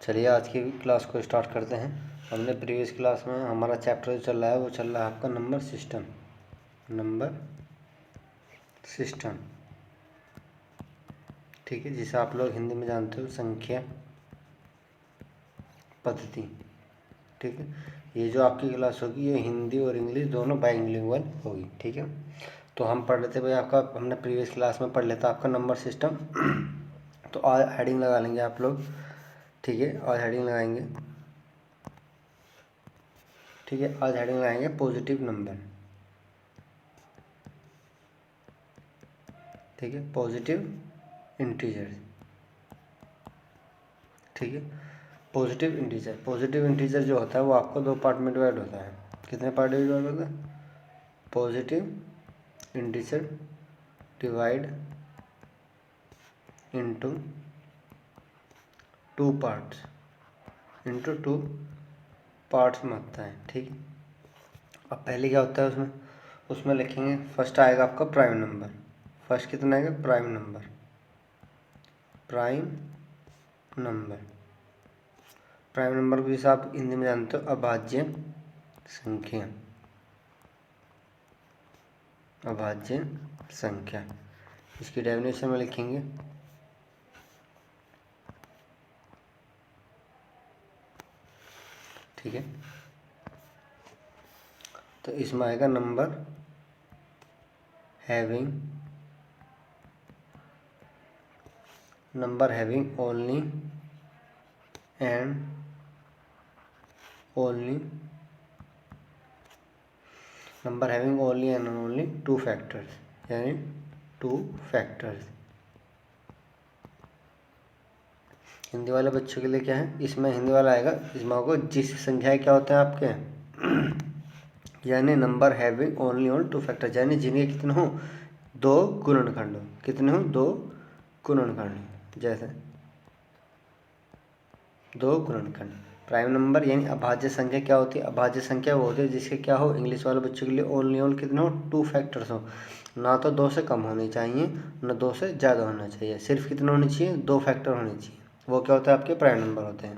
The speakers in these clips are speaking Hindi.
चलिए आज की क्लास को स्टार्ट करते हैं। हमने प्रीवियस क्लास में हमारा चैप्टर जो चल रहा है वो चल रहा है आपका नंबर सिस्टम, ठीक है, जिसे आप लोग हिंदी में जानते हो संख्या पद्धति। ठीक है, ये जो आपकी क्लास होगी ये हिंदी और इंग्लिश दोनों बाइलिंगुअल होगी। ठीक है, तो हम पढ़ रहे थे भाई आपका, हमने प्रीवियस क्लास में पढ़ लिया था आपका नंबर सिस्टम। तो आज हेडिंग लगा लेंगे आप लोग। ठीक है, आज हेडिंग लगाएंगे। ठीक है, आज हेडिंग लगाएंगे पॉजिटिव नंबर। ठीक है, पॉजिटिव इंटीजर। ठीक है, पॉजिटिव इंटीजर जो होता है वो आपको दो पार्ट में डिवाइड होता है। कितने पार्ट में डिवाइड होता है? Positive integer divide into two parts, into two parts में होता है। ठीक है, अब पहले क्या होता है उसमें लिखेंगे, फर्स्ट आएगा आपका प्राइम नंबर। फर्स्ट कितना आएगा? Prime number. प्राइम नंबर को जैसे आप हिंदी में जानते हो अभाज्य संख्या। इसकी डेफिनेशन में लिखेंगे, ठीक है, तो इसमें आएगा number having only and only two factors, यानी टू फैक्टर्स। हिंदी वाले बच्चों के लिए क्या है, इसमें हिंदी वाला आएगा, इसमें को जिस संख्याएं क्या होते हैं आपके यानी number having only on two factors, यानी जिनके कितने हो? दो गुणनखंड हो। कितने हो? दो गुणनखंड। जैसे दो गुणनखंड। प्राइम नंबर यानी अभाज्य संख्या क्या होती है? अभाज्य संख्या वो होती है जिसके क्या हो, इंग्लिश वाले बच्चों के लिए ओनली ऑन कितने हो? टू फैक्टर्स हो। ना तो दो से कम होनी चाहिए, ना दो से ज़्यादा होना चाहिए, सिर्फ कितने होने चाहिए? दो फैक्टर होने चाहिए। वो क्या होता है? आपके प्राइम नंबर होते हैं।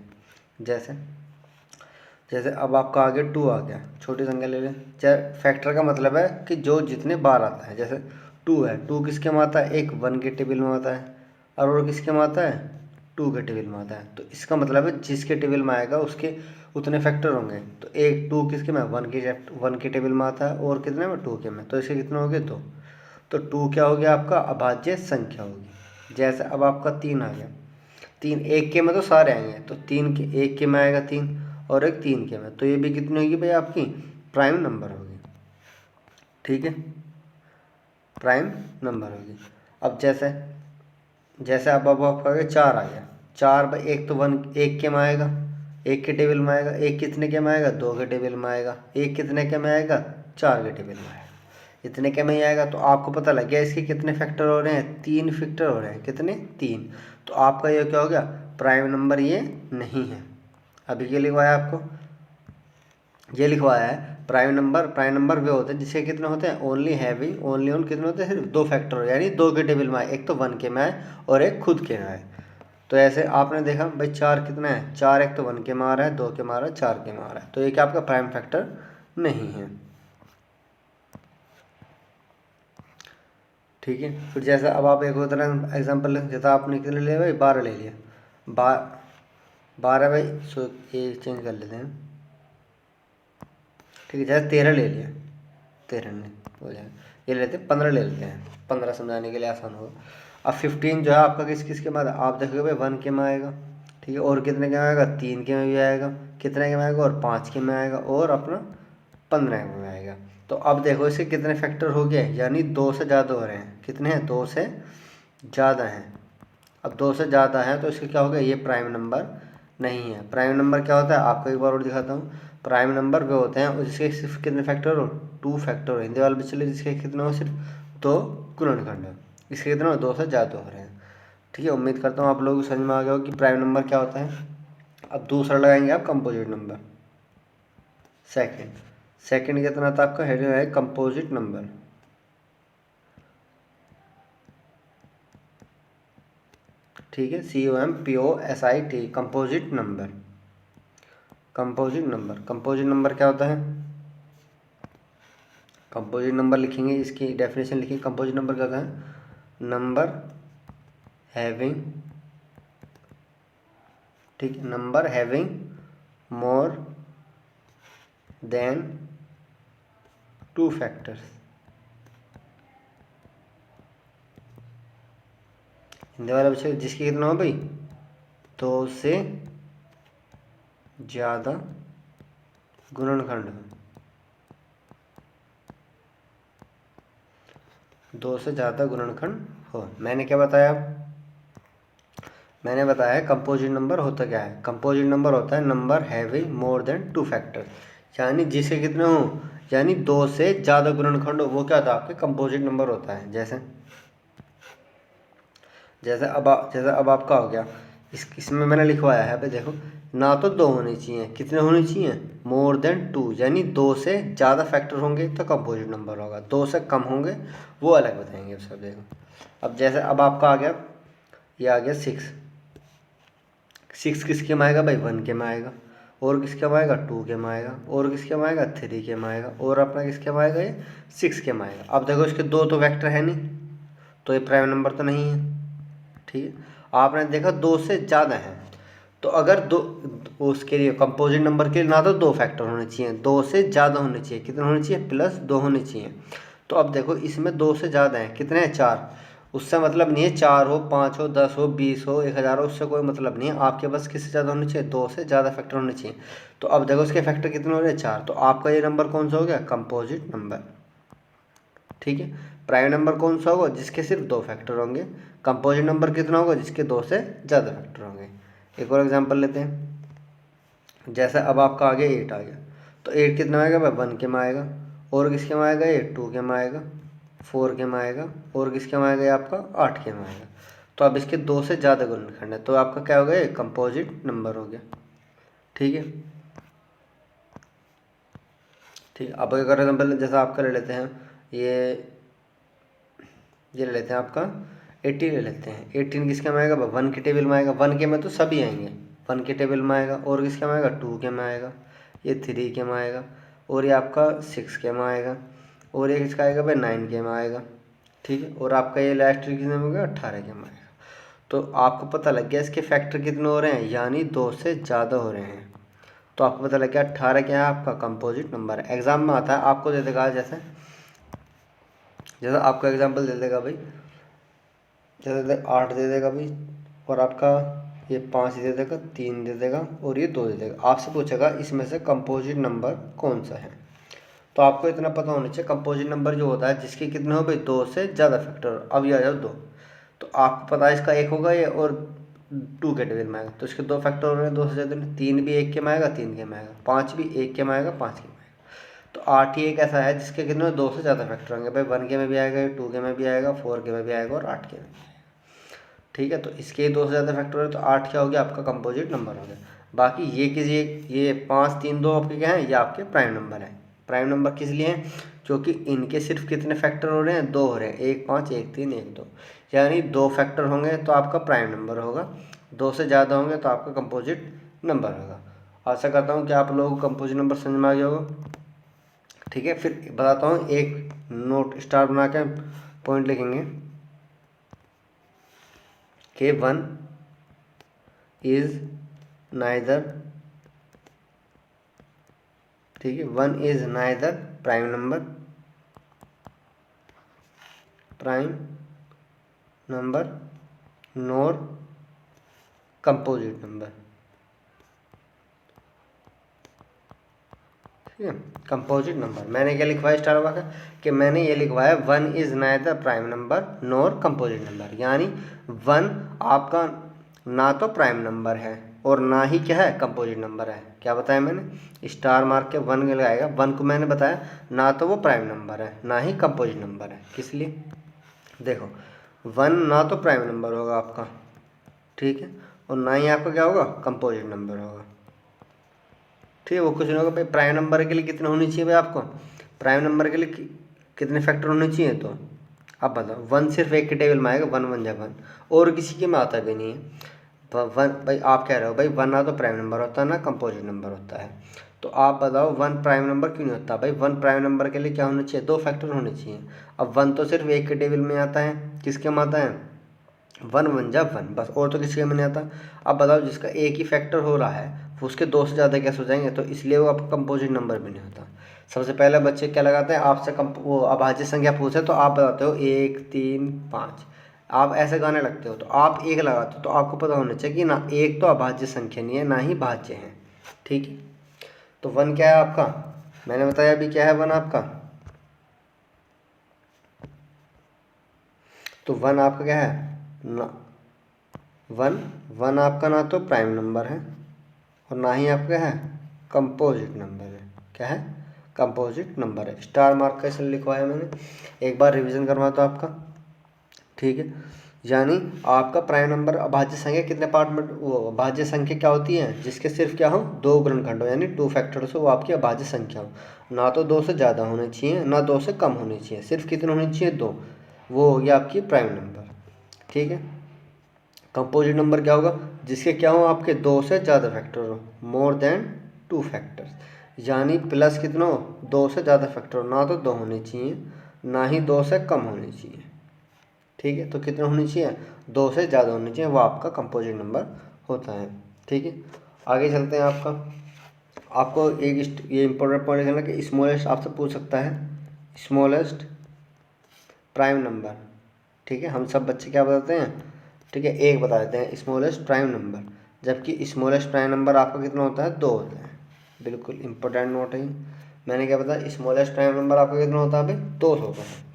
जैसे अब आपका आगे टू आ गया, छोटी संख्या ले लें। चाहे फैक्टर का मतलब है कि जो जितने बार आता है। जैसे टू है, टू किसके में आता है? एक वन के टेबल में आता है, और किसके में आता है? टू के टेबल में आता है। तो इसका मतलब है जिसके टेबल में आएगा उसके उतने फैक्टर होंगे। तो एक टू किसके में? वन के टेबल में आता है, और कितने में? टू के में। तो इसके कितने हो गए? दो। तो टू क्या हो गया आपका? अभाज्य संख्या होगी। जैसे अब आपका तीन आ गया, तीन एक के में तो सारे आएंगे, तो तीन के एक के में आएगा तीन, और एक तीन के में, तो ये भी कितनी होगी भाई? आपकी प्राइम नंबर होगी। ठीक है, प्राइम नंबर होगी। अब जैसे अब आपका चार आ गया, चार भाई एक तो वन एक के में आएगा, एक के टेबल में आएगा। एक कितने के में आएगा? दो के टेबल में आएगा। एक कितने के में आएगा? चार के टेबल में आएगा। इतने के में ही आएगा। तो आपको पता लग गया इसके कितने फैक्टर हो रहे हैं? तीन फैक्टर हो रहे हैं। कितने? तीन। तो आपका ये क्या हो गया? प्राइम नंबर ये नहीं है। अभी ये लिखवाया आपको, ये लिखवाया है प्राइम नंबर वे होते हैं जिसके कितने होते हैं? ओनली हैविंग ओनली ऑन कितने होते हैं? सिर्फ दो फैक्टर, यानी दो के टेबल में आए, एक तो वन के में आए और एक खुद के में आए। तो ऐसे आपने देखा भाई चार कितना है? चार एक तो वन के में आ रहा है, दो के में आ रहा है, चार के में आ रहा है। तो ये क्या आपका प्राइम फैक्टर नहीं है। ठीक है, फिर जैसा अब आप एक और एग्जाम्पल लें, जैसा आपने कितने ले भाई? 12 ले लिया। 12 भाई, ये चेंज कर लेते हैं। ठीक है, जैसे 13 ले लिया, 13 नहीं हो जाएगा, ये लेते हैं 15 ले लेते हैं, 15 समझाने के लिए आसान होगा। अब 15 जो है आपका किस के बाद? आप देखोगे भाई वन के में आएगा। ठीक है, और कितने के में आएगा? तीन के में भी आएगा। कितने के में आएगा? और पाँच के में आएगा, और अपना 15 के में आएगा। तो अब देखो इसके कितने फैक्टर हो गए, यानी दो से ज़्यादा हो रहे हैं। कितने हैं? दो से ज़्यादा हैं। अब दो से ज़्यादा है तो इसका क्या हो गया? ये प्राइम नंबर नहीं है। प्राइम नंबर क्या होता है? आपको एक बार और दिखाता हूँ। प्राइम नंबर वे होते हैं जिसके सिर्फ कितने फैक्टर हो? टू फैक्टर हो। हिंदी वाले बच्चे लिए जिसके कितने हो? सिर्फ दो गुणनखंड हो। इसके कितने हो? दो से ज़्यादा हो रहे हैं। ठीक है, उम्मीद करता हूँ आप लोगों को समझ में आ गया हो कि प्राइम नंबर क्या होता है। अब दूसरा लगाएंगे आप कंपोजिट नंबर। सेकंड कितना था आपका? हेडिंग है कंपोजिट नंबर। ठीक ठीक है, COMPOSIT, composite number. Composite number, composite number क्या होता है? कंपोजिट नंबर लिखेंगे, इसकी डेफिनेशन लिखेंगे। कंपोजिट नंबर क्या होता है? नंबर हैविंग, ठीक है, number having more than 2 factors. Hindi वाला बच्चे जिसके कितना हो भाई? 2 से ज़्यादा गुणनखंड हो, 2 से ज़्यादा गुणनखंड हो। मैंने क्या बताया? मैंने बताया कंपोजिट नंबर होता क्या है? कंपोजिट नंबर होता है number having more than 2 factor, यानी जिसके कितने हो, यानी 2 से ज़्यादा गुणनखंड हो, वो क्या था? आपके कंपोजिट नंबर होता है। जैसे जैसे अब आपका हो गया, इसमें मैंने लिखवाया है भाई, देखो ना तो 2 होने चाहिए, कितने होने चाहिए? मोर देन 2, यानी 2 से ज़्यादा फैक्टर होंगे तो कंपोजिट नंबर होगा, 2 से कम होंगे वो अलग बताएंगे उसका। देखो अब जैसे अब आपका आ गया, ये आ गया 6। 6 किसके में आएगा भाई? 1 के में आएगा। और किसके में आएगा? 2 के में आएगा। और किसके में आएगा? 3 के में आएगा। और अपना किसके में आएगा? ये 6 के में आएगा। अब देखो इसके 2 तो वेक्टर है नहीं, तो ये प्राइम नंबर तो नहीं है, ठीक है। आपने देखा 2 से ज़्यादा है, तो अगर दो, उसके लिए कंपोजिट नंबर के लिए ना तो 2 फैक्टर होने चाहिए, 2 से ज़्यादा होने चाहिए। कितने होने चाहिए? +2 होने चाहिए। तो अब देखो इसमें 2 से ज़्यादा है, कितने हैं? 4। उससे मतलब नहीं है 4 हो, 5 हो, 10 हो, 20 हो, 1000 हो, उससे कोई मतलब नहीं है। आपके पास किससे ज़्यादा होने चाहिए? 2 से ज़्यादा फैक्टर होने चाहिए। तो अब देखो इसके फैक्टर कितने हो रहे हैं? 4। तो आपका ये नंबर कौन सा हो गया? कंपोजिट नंबर, ठीक है। प्राइम नंबर कौन सा होगा? जिसके सिर्फ 2 फैक्टर होंगे। कंपोजिट नंबर कितना होगा? जिसके 2 से ज़्यादा फैक्टर होंगे। एक और एग्जांपल लेते हैं। जैसे अब आपका आ गया 8 आ गया, तो 8 कितना आएगा भाई? 1 के में आएगा। और किसके में आएगा? ये 2 के में आएगा, 4 के में आएगा। और किसके में आएगा? ये आपका 8 के में आएगा। तो अब इसके 2 से ज़्यादा गुणनखंड है, तो आपका क्या हो गया? ये कंपोजिट नंबर हो गया, ठीक है। ठीक, अब अगर एग्जाम्पल जैसे आपका ले लेते हैं, ये ले लेते हैं आपका 80 ले लेते हैं। 18 किसके में आएगा? 1 के टेबल में आएगा। 1 के में तो सभी आएंगे, 1 के टेबल में आएगा। और किसके में आएगा? 2 के में आएगा। ये 3 के में आएगा। और ये आपका 6 के में आएगा। और ये किसका आएगा भाई? 9 के में आएगा, ठीक है। और आपका ये लास्ट कितने में होगा? 18 के में आएगा। तो आपको पता लग गया इसके फैक्टर कितने हो रहे हैं, यानी 2 से ज़्यादा हो रहे हैं। तो आपको पता लग गया 18 क्या है? आपका कंपोजिट नंबर है। एग्जाम में आता है, आपको दे देगा जैसे जैसे आपको एग्जाम्पल दे देगा भाई, जैसे 8 दे देगा भाई, और आपका ये 5 दे देगा, 3 दे देगा, और ये 2 दे देगा। आपसे पूछेगा इसमें से कंपोजिट नंबर कौन सा है। तो आपको इतना पता होना चाहिए कंपोजिट नंबर जो होता है जिसके कितने हो भाई? 2 से ज़्यादा फैक्टर। अब ये आ जाओ 2, तो आपको पता है इसका 1 होगा ये, और 2 के टेबल में आएगा, तो इसके 2 फैक्टर हो रहे हैं 2 से ज़्यादा। 3 भी 1 के में आएगा, 3 के में आएगा। 5 भी 1 के में आएगा, 5 के में आएगा। तो 8 ही एक ऐसा है जिसके कितने 2 से ज़्यादा फैक्टर होंगे भाई। 1 के में भी आएगा, 2 के में भी आएगा, 4 के में भी आएगा, और 8 के में भी आएगा, ठीक है। तो इसके 2 से ज़्यादा फैक्टर है, तो 8 क्या हो गया? आपका कंपोजिट नंबर हो गया। बाकी ये 5 3 2 आपके क्या हैं? ये आपके प्राइम नंबर हैं। प्राइम नंबर किस लिए हैं? क्योंकि इनके सिर्फ कितने फैक्टर हो रहे हैं? 2 हो रहे हैं, 1 5 1 3 1 2, यानी 2 फैक्टर होंगे तो आपका प्राइम नंबर होगा, 2 से ज़्यादा होंगे तो आपका कंपोजिट नंबर होगा। आशा करता हूँ कि आप लोगों को कंपोजिट नंबर समझ में आ गया होगा, ठीक है। फिर बताता हूँ, एक नोट स्टार बना के पॉइंट लिखेंगे कि 1 इज नाइदर, ठीक है, 1 is neither prime number NOR composite number, ठीक है। कंपोजिट नंबर मैंने क्या लिखवाया स्टार लगा के? कि मैंने ये लिखवाया 1 is neither prime number NOR composite number, यानी 1 आपका ना तो प्राइम नंबर है और ना ही क्या है? कंपोजिट नंबर है। क्या बताया मैंने? स्टार मार्क के 1 लगाएगा। 1 को मैंने बताया ना तो वो प्राइम नंबर है, ना ही कंपोजिट नंबर है। किस लिए? देखो 1 ना तो प्राइम नंबर होगा आपका, ठीक है, और ना ही आपका क्या होगा? कंपोजिट नंबर होगा, ठीक है। वो कुछ नहीं होगा भाई। प्राइम नंबर के लिए कितने होने चाहिए भाई? आपको प्राइम नंबर के लिए कितने फैक्टर होने चाहिए? तो अब बताओ, 1 सिर्फ एक के टेबल में आएगा, 1 1 जा 1, और किसी के में आता भी नहीं है। वन भाई आप कह रहे हो भाई 1 ना तो प्राइम नंबर होता है ना कंपोजिट नंबर होता है, तो आप बताओ 1 प्राइम नंबर क्यों नहीं होता। भाई 1 प्राइम नंबर के लिए क्या होना चाहिए, 2 फैक्टर होने चाहिए। अब 1 तो सिर्फ एक के टेबल में आता है, किसके में आता है, 1 1 जा 1 बस, और तो किसी में नहीं आता। अब बताओ जिसका एक ही फैक्टर हो रहा है वो उसके 2 से ज़्यादा कैसे हो जाएंगे, तो इसलिए वो आपका कंपोजिट नंबर भी नहीं होता। सबसे पहले बच्चे क्या लगाते हैं, आपसे वो अभाज्य संख्या पूछे तो आप बताते हो 1 3 5, आप ऐसे गाने लगते हो तो आप 1 लगाते हो, तो आपको पता होना चाहिए कि ना 1 तो अभाज्य संख्या नहीं है ना ही भाज्य है। ठीक है, तो 1 क्या है आपका, मैंने बताया अभी क्या है 1 आपका, तो 1 आपका क्या है ना, 1 आपका ना तो प्राइम नंबर है और ना ही आपका है कंपोजिट नंबर है। क्या है, कंपोजिट नंबर है। स्टार मार्क का इसलिए लिखवाया मैंने, एक बार रिवीजन करवा तो आपका। ठीक है, यानी आपका प्राइम नंबर अभाज्य संख्या कितने पार्ट में, वो अभाज्य संख्या क्या होती है जिसके सिर्फ क्या हो 2 गुणनखंड हो, यानी 2 फैक्टर्स हो, वो आपकी अभाज्य संख्या हो। ना तो 2 से ज़्यादा होने चाहिए ना 2 से कम होने चाहिए, सिर्फ कितने होने चाहिए 2, वो हो गया आपकी प्राइम नंबर। ठीक है, कंपोजिट नंबर क्या होगा, जिसके क्या हो आपके 2 से ज़्यादा फैक्टर हो, मोर देन 2 फैक्टर्स, यानी प्लस कितना हो 2 से ज़्यादा फैक्टर हो, ना तो 2 होने चाहिए ना ही 2 से कम होने चाहिए। ठीक है, तो कितने होने चाहिए, 2 से ज़्यादा होने चाहिए, वो आपका कंपोजिट नंबर होता है। ठीक है, आगे चलते हैं। आपको एक ये इंपॉर्टेंट पॉइंट लिखना कि स्मॉलेस्ट आपसे पूछ सकता है, स्मॉलेस्ट प्राइम नंबर। ठीक है, हम सब बच्चे क्या बताते हैं, ठीक है, एक बता देते हैं स्मॉलेस्ट प्राइम नंबर, जबकि स्मॉलेस्ट प्राइम नंबर आपका कितना होता है 2 होता है। बिल्कुल इंपॉर्टेंट नोट है, मैंने क्या बताया स्मॉलेस्ट प्राइम नंबर आपका कितना होता है भाई 2 होता है।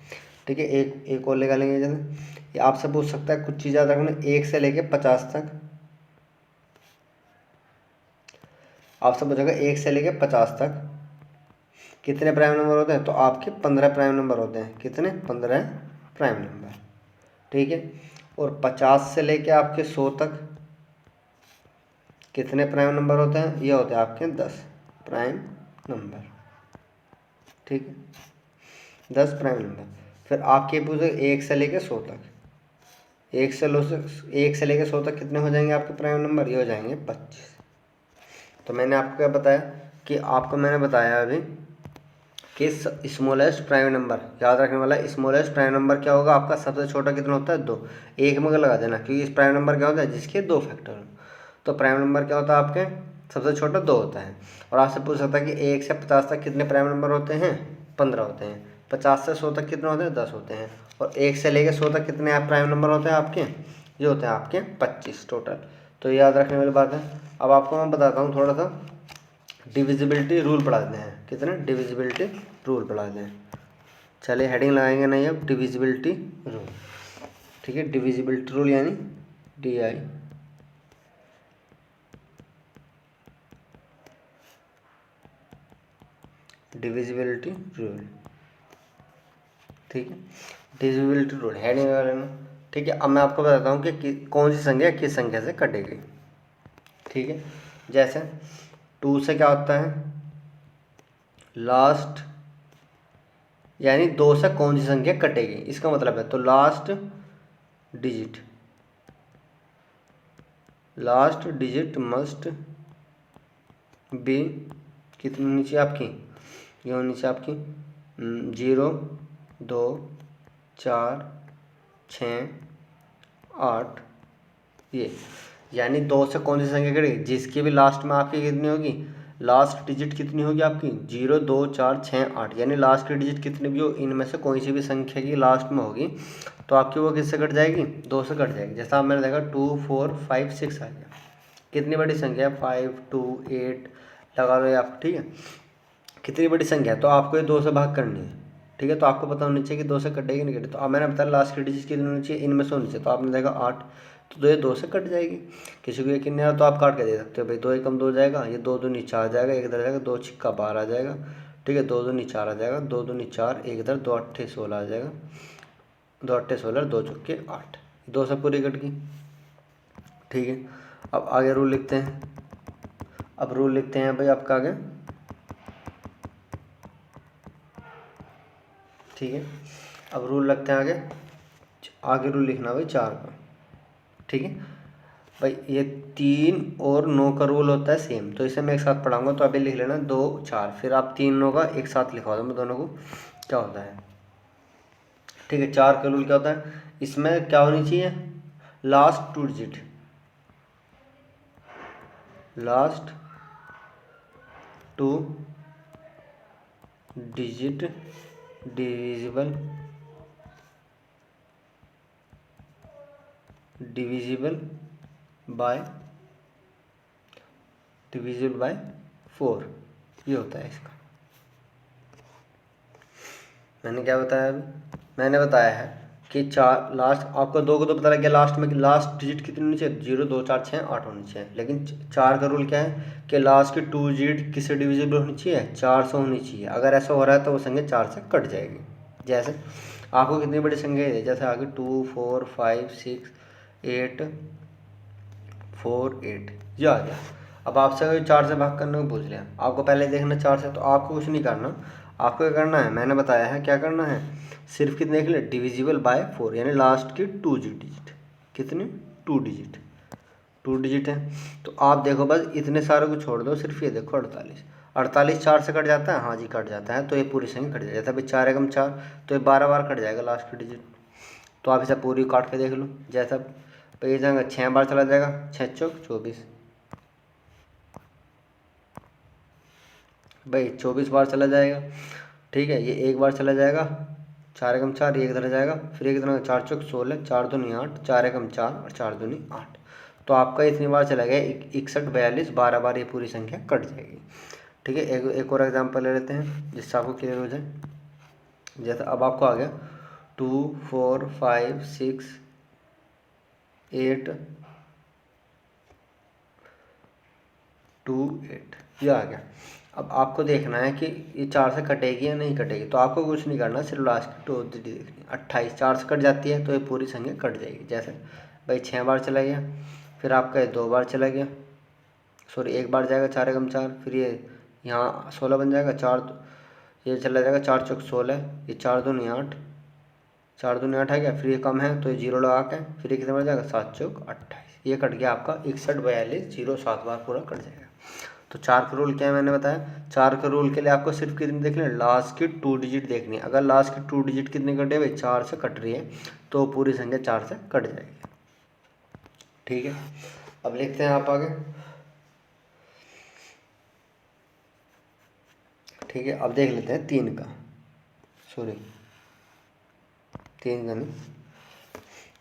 ठीक है, एक और निकालेंगे, जैसे ये आपसे पूछ सकता है कुछ चीज़ याद रखना, 1 से लेके 50 तक आपसे पूछेगा 1 से लेके 50 तक कितने प्राइम नंबर होते हैं, तो आपके 15 प्राइम नंबर होते हैं। कितने, 15 प्राइम नंबर। ठीक है, और 50 से लेके आपके 100 तक कितने प्राइम नंबर होते हैं, ये होते हैं आपके 10 प्राइम नंबर। ठीक है, 10 प्राइम नंबर। फिर आपके पूछे 1 से लेके 100 तक, 1 से लेके 100 तक कितने हो जाएंगे आपके प्राइम नंबर, ये हो जाएंगे 25। तो मैंने आपको क्या बताया कि आपको मैंने बताया अभी कि स्मॉलेस्ट प्राइम नंबर याद रखने वाला, स्मॉलेस्ट प्राइम नंबर क्या होगा आपका, सबसे छोटा कितना होता है 2, एक में लगा देना, क्योंकि इस प्राइम नंबर क्या होता है जिसके 2 फैक्टर हो। तो प्राइम नंबर क्या होता है आपके, सबसे छोटा 2 होता है। और आपसे पूछ सकता है कि 1 से 50 तक कितने प्राइम नंबर होते हैं, 15 होते हैं। 50 से 100 तक कितने होते हैं, 10 होते हैं। और 1 से लेकर 100 तक कितने प्राइम नंबर होते हैं आपके, ये होते हैं आपके 25 टोटल। तो ये याद रखने वाली बात है। अब आपको मैं बताता हूँ थोड़ा सा डिविजिबिलिटी रूल पढ़ाते हैं, कितने डिविजिबिलिटी रूल पढ़ाते हैं। चलिए हेडिंग लगाएंगे नहीं, अब डिविजिबिलिटी रूल। ठीक है, डिविजिबिलिटी रूल यानी DI डिविजिबिलिटी रूल। ठीक है, डिविजिबिलिटी रूल हेडिंग लगा लेना। ठीक है, अब मैं आपको बताता हूँ कि कौन सी संख्या किस संख्या से कटेगी। ठीक है, जैसे 2 से क्या होता है लास्ट, यानी 2 से कौन सी संख्या कटेगी इसका मतलब है, तो लास्ट डिजिट मस्ट बी कितनी नीचे आपकी, ये होनी चाहिए आपकी 0 2 4 6 8, ये यानी 2 से कौन सी संख्या कटेगी, जिसकी भी लास्ट में आपकी कितनी होगी, लास्ट डिजिट कितनी होगी आपकी 0 2 4 6 8, यानी लास्ट की डिजिट कितनी भी हो इनमें से कोई सी भी संख्या की लास्ट में होगी तो आपकी वो किससे कट जाएगी, 2 से कट जाएगी। जैसा आप मैंने देखा 2 4 5 6 आ गया, कितनी बड़ी संख्या है 5 2 8 लगा लो आप। ठीक है, कितनी बड़ी संख्या है तो आपको ये 2 से भाग करनी है। ठीक है, तो आपको पता होना चाहिए कि 2 से कटेगी नहीं कटेगी। तो अब मैंने बताया लास्ट की डिजिट कितनी होनी चाहिए, इनमें से होनी चाहिए, तो आपने देखा 8, तो ये 2 से कट जाएगी। किसी को यकीन नहीं आ रहा तो आप काट के दे सकते हो भाई, 2 एकम 2 जाएगा, ये 2 दूनी 4 जाएगा, एक इधर जाएगा, 2 छिक्का 12 आ जाएगा। ठीक है, 2 दूनी 4 आ जाएगा, 2 दूनी 4 एक इधर, 2 अट्ठे 16 आ जाएगा, 2 अट्ठे 16 2 चौके 8, 2 से पूरी कट गई। ठीक है, अब आगे रूल लिखते हैं। अब रूल लिखते हैं भाई आपका आगे। ठीक है, अब रूल लगते हैं आगे। आगे रूल लिखना भाई 4 का, ठीक है भाई। ये 3 और 9 का रूल होता है सेम, तो इसे मैं एक साथ पढ़ाऊंगा, तो अभी लिख लेना 2 4, फिर आप 3 9 का एक साथ लिखवा दो मैं दोनों को क्या होता है, ठीक है। 4 का रूल क्या होता है, इसमें क्या होनी चाहिए, last 2 digit, last 2 digit divisible by 4, ये होता है इसका। मैंने क्या बताया अभी, मैंने बताया है कि 4 लास्ट, आपको 2 को तो पता लग गया लास्ट में कि लास्ट डिजिट कितनी होनी चाहिए, 0 2 4 6 8 होनी चाहिए। लेकिन 4 का रूल क्या है कि लास्ट की 2 डिजिट किससे डिविजिबल होनी चाहिए, 4 से होनी चाहिए। अगर ऐसा हो रहा है तो वो संख्या 4 से कट जाएगी। जैसे आपको कितनी बड़ी संख्या है, जैसे आगे 2 4 5 6 8 4 8 ये आ गया। अब आपसे अगर 4 से भाग करने को पूछ लिया, आपको पहले देखना 4 से, तो आपको कुछ नहीं करना, आपको क्या करना है, मैंने बताया है क्या करना है, सिर्फ कितने देख ले, डिविजिबल बाय 4, यानी लास्ट की 2 डिजिट, कितनी 2 डिजिट, 2 डिजिट है। तो आप देखो बस इतने सारे को छोड़ दो, सिर्फ ये देखो 48, 48 4 से कट जाता है, हाँ जी कट जाता है, तो ये पूरी संख्या कट जाएगी। अभी 4 एकम 4, तो ये 12 बार कट जाएगा लास्ट की डिजिट। तो आप इसे पूरी काट के देख लो, जैसा पे जाएगा 6 बार चला जाएगा, 6 चौक 24 भाई, 24 बार चला जाएगा, ठीक है। ये 1 बार चला जाएगा, 4 एकम 4, ये इधर जाएगा, फिर एक इधर 4 चौक 16, 4 दूनी 8, 4 एकम 4 और 4 दूनी 8। तो आपका इतनी बार चला गया 61 42, 12 बार ये पूरी संख्या कट जाएगी, ठीक है। एक और एग्जांपल ले लेते हैं जिससे आपको क्लियर हो जाए। जैसे अब आपको आ गया 2 4 5 6 8 2 8 ये आ गया। अब आपको देखना है कि ये 4 से कटेगी या नहीं कटेगी, तो आपको कुछ नहीं करना, सिर्फ लास्ट की 2 डिजिट देखनी। 28 4 से कट जाती है तो ये पूरी संख्या कट जाएगी। जैसे भाई 6 बार चला गया, फिर आपका ये 2 बार चला गया, सॉरी 1 बार जाएगा 4 एकम 4, फिर ये यहाँ 16 बन जाएगा, 4 ये चला जाएगा 4 चौक 16, ये 4 दूनी 8, 4 दूनी 8 आ गया, फिर ये कम है तो ये 0 लगा के फिर ये कितना बन जाएगा 7 चौक 28, ये कट गया आपका 61 42 0 7 बार पूरा कट जाएगा। तो 4 का रूल क्या है मैंने बताया, 4 का रूल के लिए आपको सिर्फ कितनी देखनी है, लास्ट की 2 डिजिट देखनी है। अगर लास्ट की 2 डिजिट कितनी कटे भाई, 4 से कट रही है, तो पूरी संख्या 4 से कट जाएगी, ठीक है। अब लिखते हैं आप आगे, ठीक है। अब देख लेते हैं 3 का, सॉरी 3 का नहीं,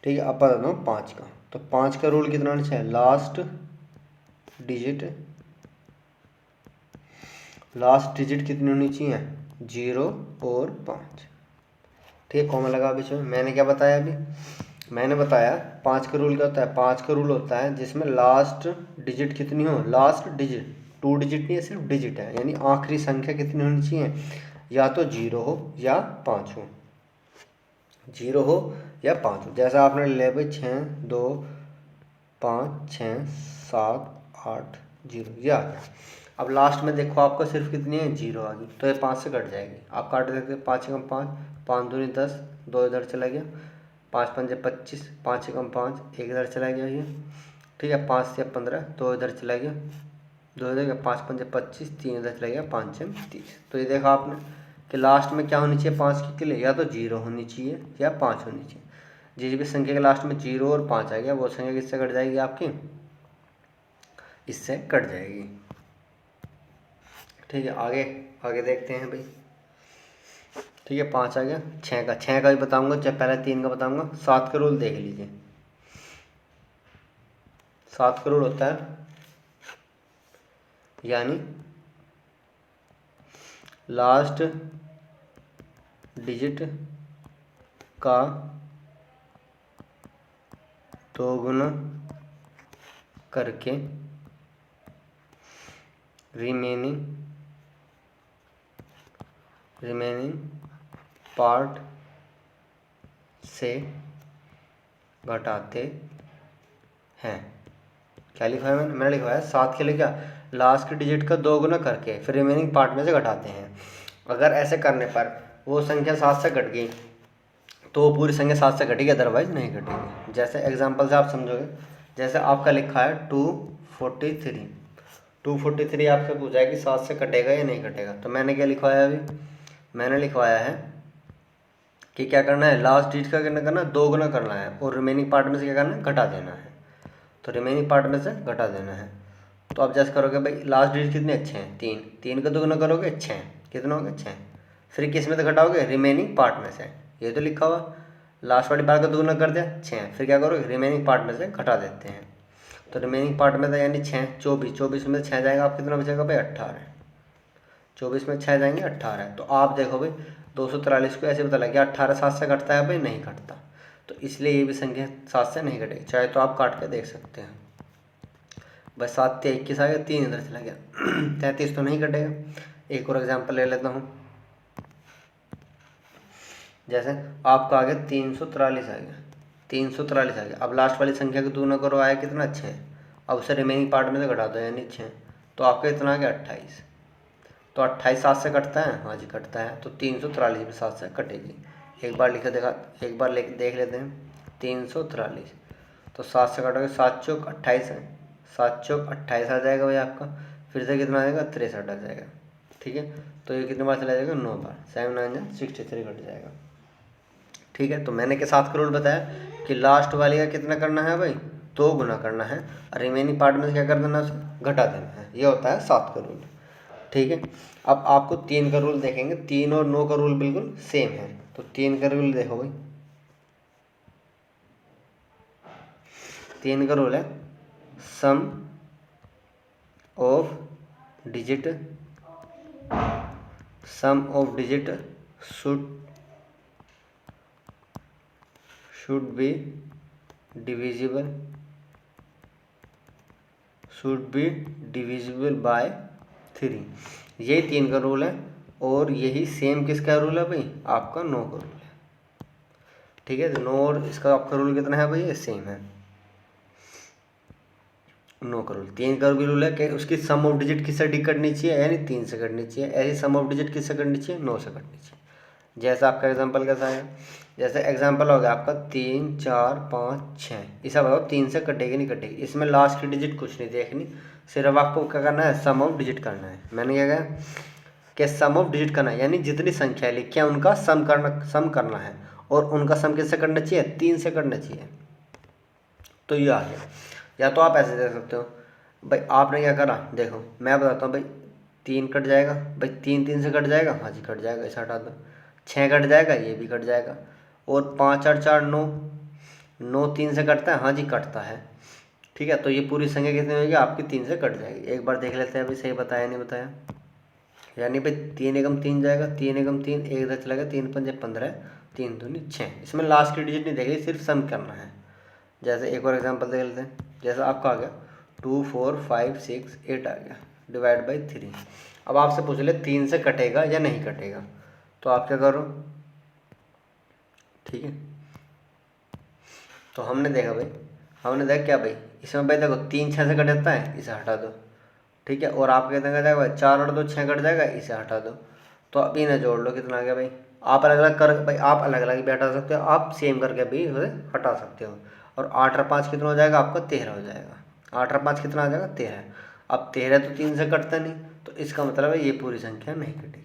ठीक है। अब बताता हूँ 5 का। तो 5 का रूल कितना होना चाहिए, लास्ट डिजिट कितनी होनी चाहिए, 0 और 5, ठीक है। कॉमा लगा बीच में। मैंने क्या बताया अभी, मैंने बताया 5 का रूल क्या होता है, 5 का रूल होता है जिसमें लास्ट डिजिट कितनी हो, लास्ट डिजिट 2 डिजिट नहीं है, सिर्फ डिजिट है, यानी आखिरी संख्या कितनी होनी चाहिए, या तो 0 हो या 5 हो, 0 हो या 5 हो। जैसा आपने ले भाई 6 2 5 6 7 8 0 ये आ गया। अब लास्ट में देखो आपको सिर्फ कितनी है, 0 आ गई, तो ये 5 से कट जाएगी। आप काट देते 5 एकम 5, 5 दूनी 10, 2 इधर चला गया, 5 पंजे 25, 5 एकम 5, एक इधर चला गया ये, ठीक है। 5 से 15, 2 इधर चला गया, 2 इधर गया, 5 पंजे 25, 3 इधर चला गया, 5 छम 30। तो ये देखा आपने कि लास्ट में क्या होनी चाहिए 5 के लिए, या तो 0 होनी चाहिए या 5 होनी चाहिए। जिस भी संख्या के लास्ट में 0 और 5 आ गया, वो संख्या किससे कट जाएगी आपकी, इससे कट जाएगी, ठीक है। आगे आगे देखते हैं भाई, ठीक है। 5 आ गया, 6 का भी बताऊंगा, चाहे पहले 3 का बताऊंगा। 7 का रूल देख लीजिए, 7 का रूल होता है यानी लास्ट डिजिट का 2 गुना करके रिमेनिंग पार्ट से घटाते हैं। क्या लिखा है मैंने लिखा है 7 के लिए क्या, लास्ट के डिजिट का 2 गुना करके फिर रिमेनिंग पार्ट में से घटाते हैं। अगर ऐसे करने पर वो संख्या 7 से घट गई, तो वो पूरी संख्या 7 से कटेगी, अदरवाइज नहीं कटेगी। जैसे एग्जांपल से आप समझोगे, जैसे आपका लिखा है 243, 243 आपसे पूछा है कि 7 से कटेगा या नहीं कटेगा। तो मैंने क्या लिखवाया अभी, मैंने लिखवाया है कि क्या करना है, लास्ट डिजिट का कितना करना है, 2 गुना करना है, और रिमेनिंग पार्ट में से क्या करना है, घटा देना है। तो रिमेनिंग पार्ट में से घटा देना है। तो आप जैसे करोगे भाई, लास्ट डिजिट कितने, 6 हैं, 3 का 2 गुना करोगे 6, कितना हो गया 6। फिर किस में से घटाओगे, रिमेनिंग पार्ट में से। ये तो लिखा हुआ, लास्ट वाली बार का 2 गुना कर दिया 6, फिर क्या करोगे, रिमेनिंग पार्ट में से घटा देते हैं। तो रिमेनिंग पार्ट में था यानी 6, 24 में 6 जाएगा, आप कितना बचेगा भाई, 18। 24 में 6 जाएंगे 18। तो आप देखो भाई 243 को ऐसे पता लग गया 18 7 से कटता है भाई, नहीं कटता। तो इसलिए ये भी संख्या 7 से नहीं कटेगी, चाहे तो आप काट के देख सकते हैं। बस 7 × 21 आ गया, 3 इधर चला गया 33 तो नहीं कटेगा। एक और एग्जांपल ले लेता हूँ, जैसे आपका आ गया 343 आ गया, 343 आ गया। अब लास्ट वाली संख्या को 2 ना करो, आया कितना, 6। अब उसे रिमेनिंग पार्ट में से घटा दो यानी 6, तो आपका इतना आ गया 28। तो 28 7 से कटता है, हाँ जी कटता है। तो 343 भी 7 से कटेगी। एक बार लिखे देखा, एक बार देख लेते हैं। 343 तो 7 से कटोगे, 7 चौक 28 है, 7 चौक 28 आ जाएगा भाई आपका। फिर से कितना आ जाएगा, 63 आ जाएगा। ठीक है, तो ये कितने बार चला जाएगा, 9 बार, 7 9 63 कट जाएगा। ठीक है, तो मैंने के 7 का रूल बताया कि लास्ट वाली का कितना करना है भाई, 2 गुना करना है, और रिमेनिंग पार्ट में से क्या कर देना, उसे घटा देना है। ये होता है 7 का रूल। ठीक है, अब आपको 3 का रूल देखेंगे। 3 और 9 का रूल बिल्कुल सेम है। तो 3 का रूल देखो भाई, 3 का रूल है sum of digit should be divisible by 3। यही 3 का रूल है, और यही सेम किसका रूल है भाई, आपका 9 का रूल है। ठीक है, तो 9 और इसका आपका रूल कितना है भाई, ये सेम है। 9 का रूल, 3 का भी रूल है कि उसकी सम ऑफ डिजिट किससे कटनी चाहिए, यानी 3 से कटनी चाहिए। ऐसी सम ऑफ डिजिट किससे कटनी चाहिए, 9 से कटनी चाहिए। जैसा आपका एग्जांपल कैसा है, जैसे एग्जांपल हो गया आपका 3 4 5 6, इसे बताओ 3 से कटेगी नहीं कटेगी। इसमें लास्ट की डिजिट कुछ नहीं देखनी, सिर्फ आपको क्या करना है, सम ऑफ डिजिट करना है। मैंने क्या कहा कि सम ऑफ डिजिट करना है, यानी जितनी संख्या लिखी है उनका सम करना है, और उनका सम किससे करना चाहिए, 3 से करना चाहिए। तो ये आ गया। या तो आप ऐसे देख सकते हो भाई, आपने क्या करा, देखो मैं बताता हूँ भाई, 3 कट जाएगा भाई, 3 3 से कट जाएगा, हाँ जी कट जाएगा, इसे हटा दो। 6 कट जाएगा, ये भी कट जाएगा। और 5 4 4 9, 9 3 से कटता है, हाँ जी कटता है। ठीक है, तो ये पूरी संख्या कितनी होगी आपकी, 3 से कट जाएगी। एक बार देख लेते हैं अभी, सही बताया नहीं बताया। यानी भाई 3 एकम 3 जाएगा, 3 एकम 3, एक इधर चला गया, 3 5 15, 3 दूनी 6। इसमें लास्ट की डिजिट नहीं देखेगी, सिर्फ सम करना है। जैसे एक और एग्जांपल देख लेते हैं, जैसा आपका आ गया 2 4 5 6 8 आ गया, डिवाइड बाई 3। अब आपसे पूछ ले 3 से कटेगा या नहीं कटेगा, तो आप क्या करो, ठीक है, तो हमने देखा क्या भाई, इसमें भाई देखो 3 6 से कट जाता है, इसे हटा दो। ठीक है, और आप कितना कट जाएगा, 4 और 2 6 कट जाएगा, इसे हटा दो। तो अब इन्हें जोड़ लो, कितना आ गया भाई। आप अलग अलग कर भाई, आप अलग अलग भी हटा सकते हो, आप सेम करके भी उसे हटा सकते हो। और 8 और 5 कितना हो जाएगा आपका, 13 हो जाएगा। 8 और 5 कितना आ जाएगा, 13। अब 13 तो 3 से कटता नहीं, तो इसका मतलब है ये पूरी संख्या नहीं कटेगी।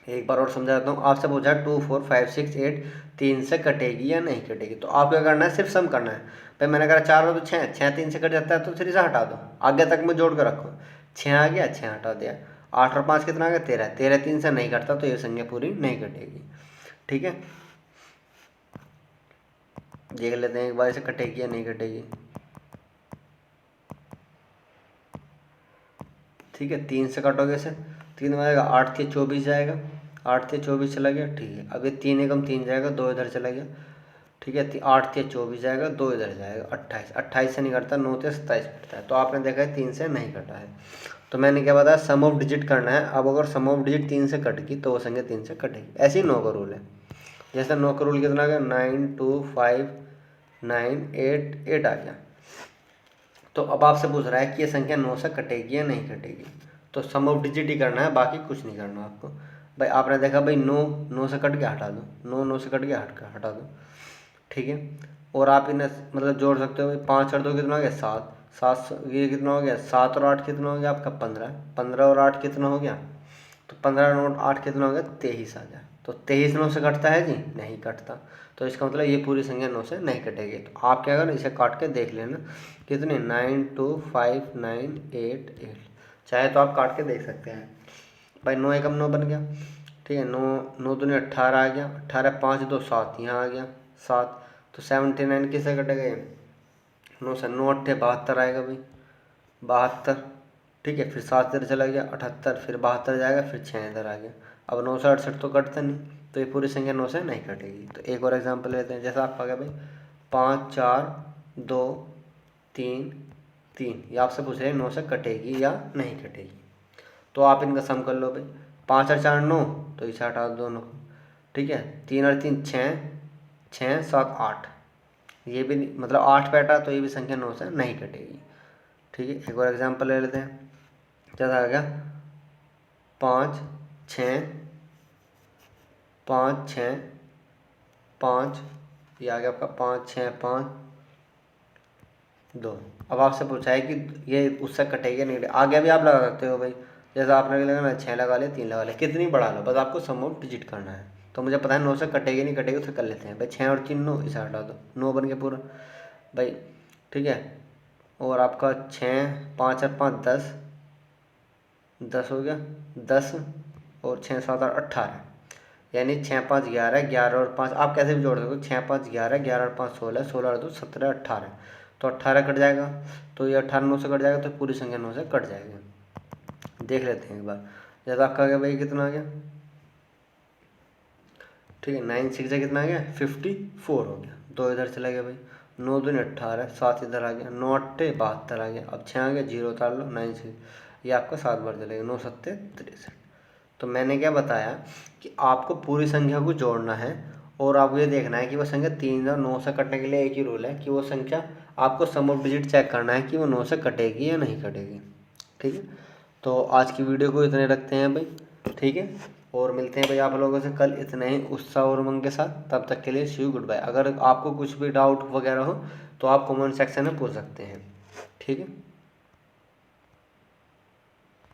एक बार और समझा देता हूँ, आपसे पूछा 2 4 5 6 8 3 से कटेगी या नहीं कटेगी, तो आप क्या करना है, सिर्फ सम करना है। भाई मैंने कहा 4 और 6, 6 3 से कट जाता है, तो 3 से हटा दो, आगे तक में जोड़ कर रखो। 6 आ गया, 6 हटा दिया। 8 और 5 कितना आ गया, 13, 13 3 से नहीं कटता, तो ये संख्या पूरी नहीं कटेगी। ठीक है, देख लेते हैं एक बार, इसे कटेगी या नहीं कटेगी। ठीक है, 3 से कटोगे इसे, 3 में आएगा 8 3 24 जाएगा, 8 3 24 चला गया। ठीक है, अब ये 3 एकम 3 जाएगा, 2 इधर चला गया। ठीक है, 8 3 24 जाएगा, 2 इधर जाएगा, 28, 28 से नहीं कटता, 9 3 27 कटता है। तो आपने देखा है 3 से नहीं कटा है। तो मैंने क्या बताया, सम ऑफ डिजिट करना है। अब अगर सम ऑफ डिजिट 3 से कट गई, तो वो संख्या 3 से कटेगी। ऐसे ही 9 का रूल है। जैसे 9 का रूल कितना आ गया, 9 2 5 9 8 8 आ गया। तो अब आपसे पूछ रहा है कि ये संख्या 9 से कटेगी या नहीं कटेगी, तो सम ऑफ डिजिट ही करना है, बाकी कुछ नहीं करना आपको। भाई आपने देखा भाई 9 9 से कट के हटा दो, 9 9 से कट के हटा दो, ठीक है। और आप इन्हें मतलब जोड़ सकते हो भाई, 5 और 2 कितना हो गया 7, 7 ये कितना हो गया 7 और 8 कितना हो गया आपका 15, 15 और 8 कितना हो गया, तो 15 और 8 कितना हो गया 23 आ गया। तो 23 9 से कटता है जी, नहीं कटता। तो इसका मतलब ये पूरी संख्या 9 से नहीं कटेगी। तो आप क्या करें, इसे काट के देख लेना कितने 9 2 5 9 8 8, चाहे तो आप काट के देख सकते हैं भाई। 9 एकम 9 बन गया, ठीक है। 9 9 दूनी 18 आ गया, 18 5 2 7 यहाँ आ गया 7। तो 79 किससे कटेगा ये 9 से, 9 8 72 आएगा भाई, 72, ठीक है। फिर 7 इधर चला गया 78, फिर 72 जाएगा, फिर 6 इधर आ गया। अब 9 से 68 तो कटता नहीं, तो ये पूरी संख्या 9 से नहीं कटेगी। तो एक और एग्जांपल लेते हैं, जैसा आपका क्या भाई 5 4 2 3 3, ये आपसे पूछ रहे हैं 9 से कटेगी या नहीं कटेगी। तो आप इनका सम कर लो भाई, 5 और 4 9, तो इसे हटा दो दोनों को, ठीक है। 3 और 3 6, 6 7 8, ये भी मतलब 8 पे हटा, तो ये भी संख्या 9 से नहीं कटेगी, ठीक है। एक और एग्जांपल ले लेते हैं, जैसा आ गया 5 6 5 6 5, ये आ गया आपका 5 6 5 2। अब आपसे पूछा है कि ये उससे कटेगी नहीं कटेगी, आगे भी आप लगा सकते हो भाई, जैसा आपने लगाना 6 लगा लिया 3 लगा लिया, कितनी बढ़ा लो, बस आपको सम ऑफ डिजिट करना है। तो मुझे पता है 9 से कटेगी नहीं कटेगी, उसे कर लेते हैं भाई। 6 और 3 9, इसे हटा दो, 9 बन गया पूरा भाई, ठीक है। और आपका 6 5 और 5 10, 10 हो गया 10, और 6 7 और 18, यानी 6 5 11, 11 और 5 आप कैसे भी जोड़ सकते हो, 6 5 11, 11 और 5 16, 16 और 2 17 18, तो 18 कट जाएगा, तो ये 18 9 से कट जाएगा, तो पूरी संख्या 9 से कट जाएगी। देख लेते हैं एक बार, जैसा आपका आ गया भाई कितना आ गया, ठीक है। 9 6 से कितना आ गया 54 हो गया, 2 इधर चला गया भाई, 9 दूनी 18, 7 इधर आ गया, 9 8 72 आ गया। अब 6 आ गया, 0 उतार लो, 9 6, ये आपका 7 बार चलेगा, 9 7 63। तो मैंने क्या बताया कि आपको पूरी संख्या को जोड़ना है, और आपको ये देखना है कि वो संख्या 3 और 9 से कटने के लिए एक ही रूल है कि वो संख्या आपको सम ऑफ डिजिट चेक करना है कि वो 9 से कटेगी या नहीं कटेगी, ठीक है। तो आज की वीडियो को इतने रखते हैं भाई, ठीक है। और मिलते हैं भाई आप लोगों से कल इतने ही उत्साह और उमंग के साथ। तब तक के लिए सी यू गुड बाय। अगर आपको कुछ भी डाउट वगैरह हो तो आप कमेंट सेक्शन में पूछ सकते हैं, ठीक है।